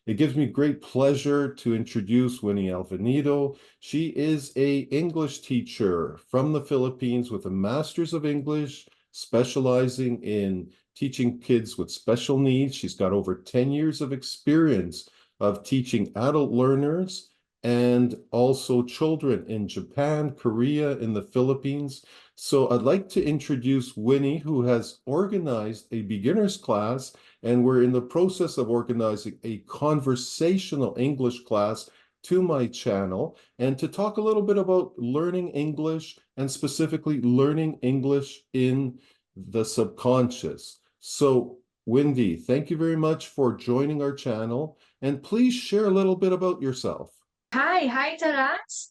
It gives me great pleasure to introduce Winnie Alvanido. She is a English teacher from the Philippines with a Master's of English, specializing in teaching kids with special needs. She's got over 10 years of experience of teaching adult learners and also children in Japan, Korea, in the Philippines. So I'd like to introduce Winnie, who has organized a beginner's class, and we're in the process of organizing a conversational English class to my channel, and to talk a little bit about learning English, and specifically learning English in the subconscious. So, Wendy, thank you very much for joining our channel, and please share a little bit about yourself. Hi, Taras.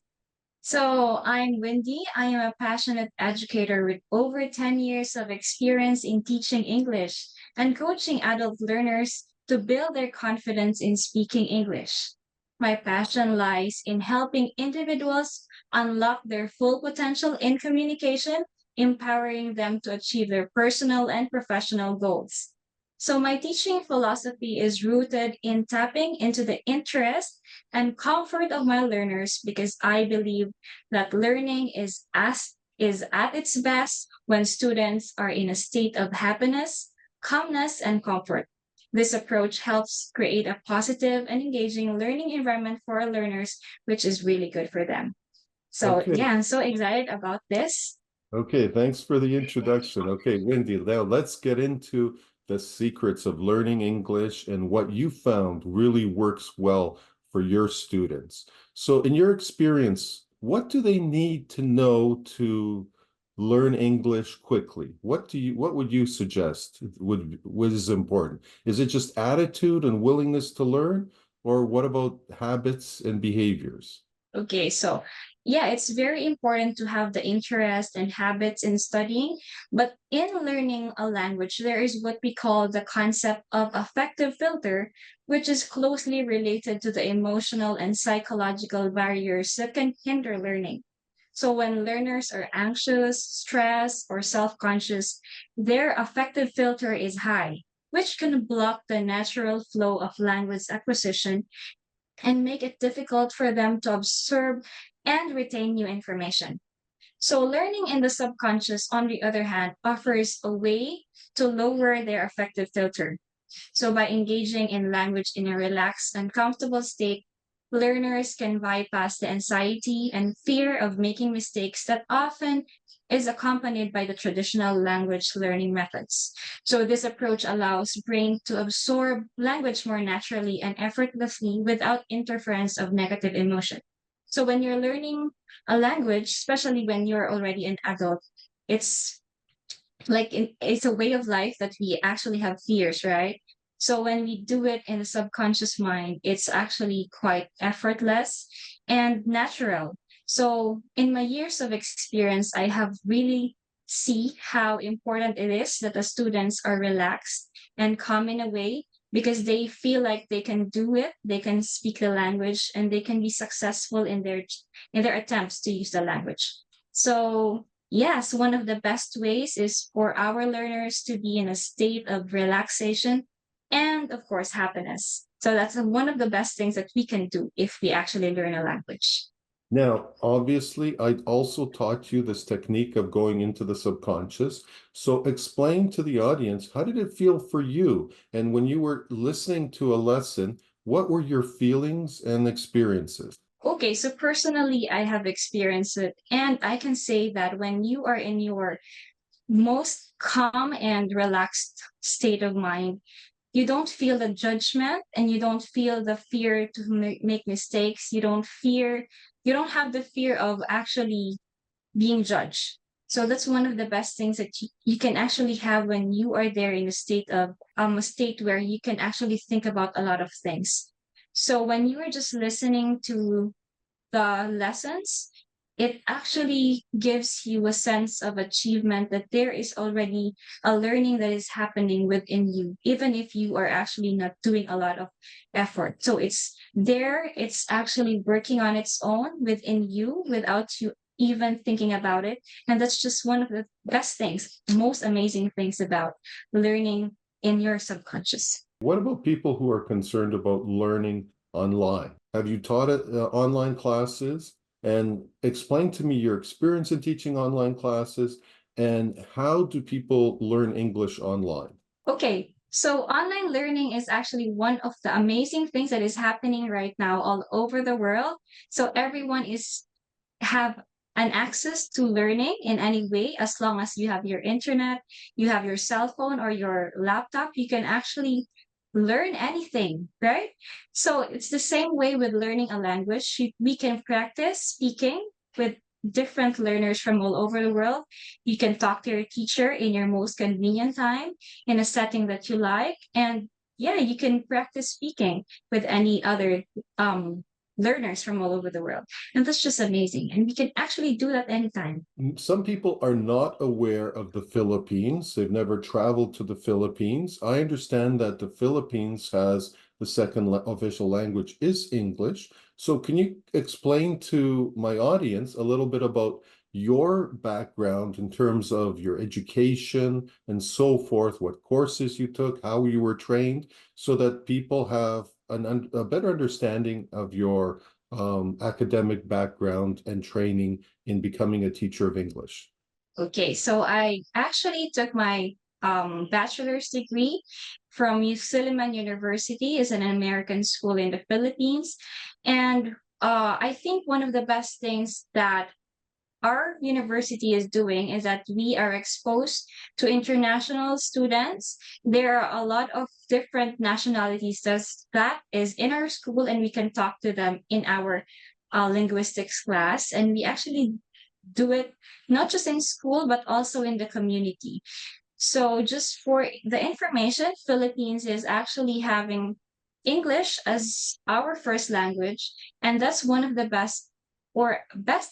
So I'm Wendy. I am a passionate educator with over 10 years of experience in teaching English and coaching adult learners to build their confidence in speaking English. My passion lies in helping individuals unlock their full potential in communication, empowering them to achieve their personal and professional goals. So my teaching philosophy is rooted in tapping into the interest and comfort of my learners because I believe that learning is at its best when students are in a state of happiness, calmness, and comfort. This approach helps create a positive and engaging learning environment for our learners, which is really good for them. So Okay. yeah, I'm so excited about this. Okay, thanks for the introduction. Okay, Wendy, now let's get into the secrets of learning English and what you found really works well for your students. So, in your experience, what do they need to know to learn English quickly? What would you suggest what is important? Is it just attitude and willingness to learn, or what about habits and behaviors? Okay, so yeah, it's very important to have the interest and habits in studying. But in learning a language, there is what we call the concept of affective filter, which is closely related to the emotional and psychological barriers that can hinder learning. So when learners are anxious, stressed, or self-conscious, their affective filter is high, which can block the natural flow of language acquisition and make it difficult for them to absorb and retain new information. So, learning in the subconscious, on the other hand, offers a way to lower their affective filter. So, by engaging in language in a relaxed and comfortable state, learners can bypass the anxiety and fear of making mistakes that often is accompanied by the traditional language learning methods. So this approach allows brain to absorb language more naturally and effortlessly without interference of negative emotion. So when you're learning a language, especially when you're already an adult, it's it's a way of life that we actually have fears, right? So when we do it in the subconscious mind, it's actually quite effortless and natural. So in my years of experience, I have really see how important it is that the students are relaxed and calm in a way because they feel like they can do it, they can speak the language, and they can be successful in their attempts to use the language. So yes, one of the best ways is for our learners to be in a state of relaxation and, of course, happiness. So that's one of the best things that we can do if we actually learn a language. Now, obviously, I also taught you this technique of going into the subconscious. So explain to the audience, how did it feel for you? And when you were listening to a lesson, what were your feelings and experiences? Okay, so personally, I have experienced it, and I can say that when you are in your most calm and relaxed state of mind, you don't feel the judgment and you don't feel the fear to make mistakes. You don't have the fear of actually being judged. So that's one of the best things that you can actually have when you are there in a state where you can actually think about a lot of things. So when you are just listening to the lessons, it actually gives you a sense of achievement that there is already a learning that is happening within you, even if you are actually not doing a lot of effort. So it's there, it's actually working on its own within you without you even thinking about it. And that's just one of the best things, most amazing things about learning in your subconscious. What about people who are concerned about learning online? Have you taught online classes? And explain to me your experience in teaching online classes and how do people learn English online? Okay, so online learning is actually one of the amazing things that is happening right now all over the world. So everyone is have an access to learning in any way as long as you have your internet, you have your cell phone or your laptop, you can actually learn anything, right? So it's the same way with learning a language. We can practice speaking with different learners from all over the world. You can talk to your teacher in your most convenient time in a setting that you like. And yeah, you can practice speaking with any other learners from all over the world. And that's just amazing. And we can actually do that anytime. Some people are not aware of the Philippines. They've never traveled to the Philippines. I understand that the Philippines has the second official language is English. So can you explain to my audience a little bit about your background in terms of your education and so forth, what courses you took, how you were trained, so that people have a better understanding of your academic background and training in becoming a teacher of English? Okay, so I actually took my bachelor's degree from Suleiman University, is an American school in the Philippines. And I think one of the best things that our university is doing is that we are exposed to international students. There are a lot of different nationalities that is in our school, and we can talk to them in our linguistics class. And we actually do it not just in school, but also in the community. So just for the information, Philippines is actually having English as our first language, and that's one of the best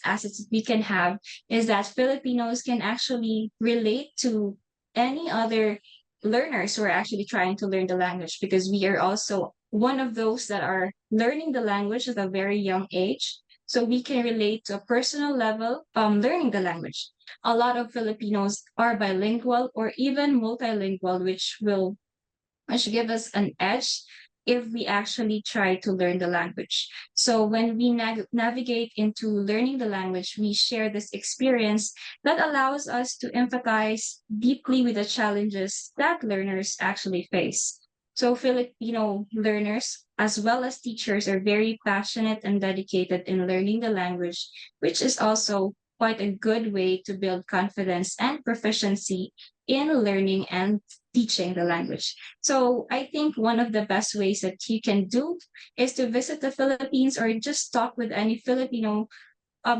assets we can have is that Filipinos can actually relate to any other learners who are actually trying to learn the language because we are also one of those that are learning the language at a very young age. So we can relate to a personal level learning the language. A lot of Filipinos are bilingual or even multilingual, which give us an edge if we actually try to learn the language. So when we navigate into learning the language, we share this experience that allows us to empathize deeply with the challenges that learners actually face. So Filipino learners, as well as teachers, are very passionate and dedicated in learning the language, which is also quite a good way to build confidence and proficiency in learning and teaching the language. So I think one of the best ways that you can do is to visit the Philippines or just talk with any Filipino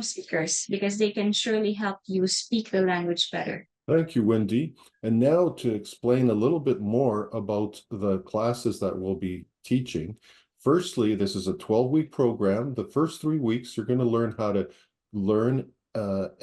speakers because they can surely help you speak the language better. Thank you, Wendy. And now to explain a little bit more about the classes that we'll be teaching. Firstly, this is a 12-week program. The first 3 weeks, you're going to learn how to learn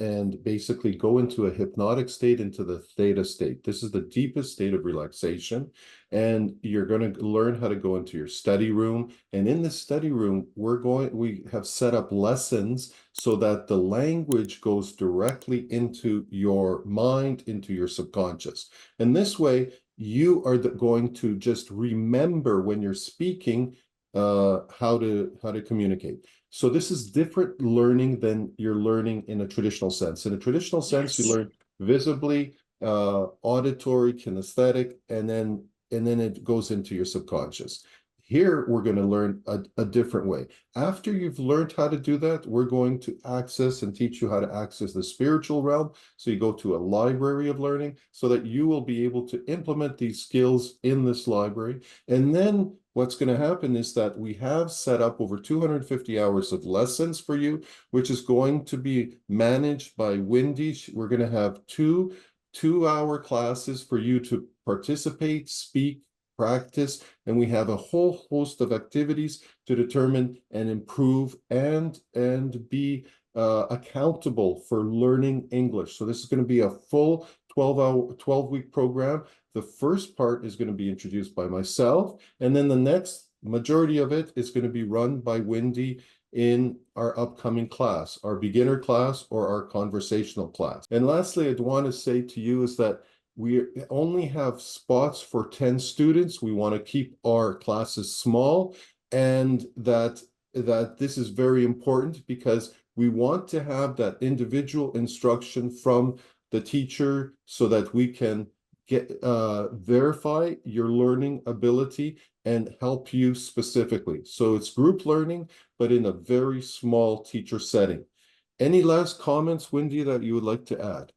and basically go into a hypnotic state, into the theta state. This is the deepest state of relaxation. And you're going to learn how to go into your study room. And in the study room, we have set up lessons so that the language goes directly into your mind, into your subconscious. And this way, you are going to just remember when you're speaking how to communicate. So this is different learning than you're learning in a traditional sense. In a traditional sense, you Yes. learn visibly, auditory, kinesthetic, and then it goes into your subconscious. Here, we're going to learn a different way. After you've learned how to do that, we're going to access and teach you how to access the spiritual realm. So you go to a library of learning so that you will be able to implement these skills in this library. And then what's going to happen is that we have set up over 250 hours of lessons for you, which is going to be managed by Wendy. We're going to have two-hour classes for you to participate, speak, practice, and we have a whole host of activities to determine and improve and be accountable for learning English. So this is going to be a full 12-week program. The first part is going to be introduced by myself, and then the next majority of it is going to be run by Wendy in our upcoming class, our beginner class or our conversational class. And lastly, I'd want to say to you is that we only have spots for 10 students. We want to keep our classes small, and that this is very important because we want to have that individual instruction from the teacher so that we can verify your learning ability and help you specifically. So it's group learning, but in a very small teacher setting. Any last comments, Wendy, that you would like to add?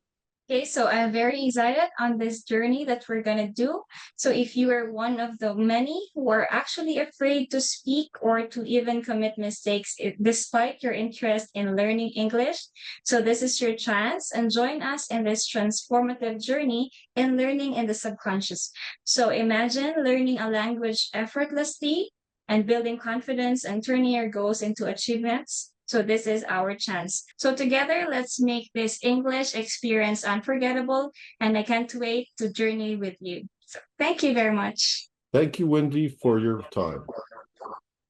Okay, so I'm very excited on this journey that we're gonna do. So if you are one of the many who are actually afraid to speak or to even commit mistakes despite your interest in learning English, so this is your chance and join us in this transformative journey in learning in the subconscious. So imagine learning a language effortlessly and building confidence and turning your goals into achievements. So this is our chance. So together, let's make this English experience unforgettable. And I can't wait to journey with you. So thank you very much. Thank you, Wendy, for your time.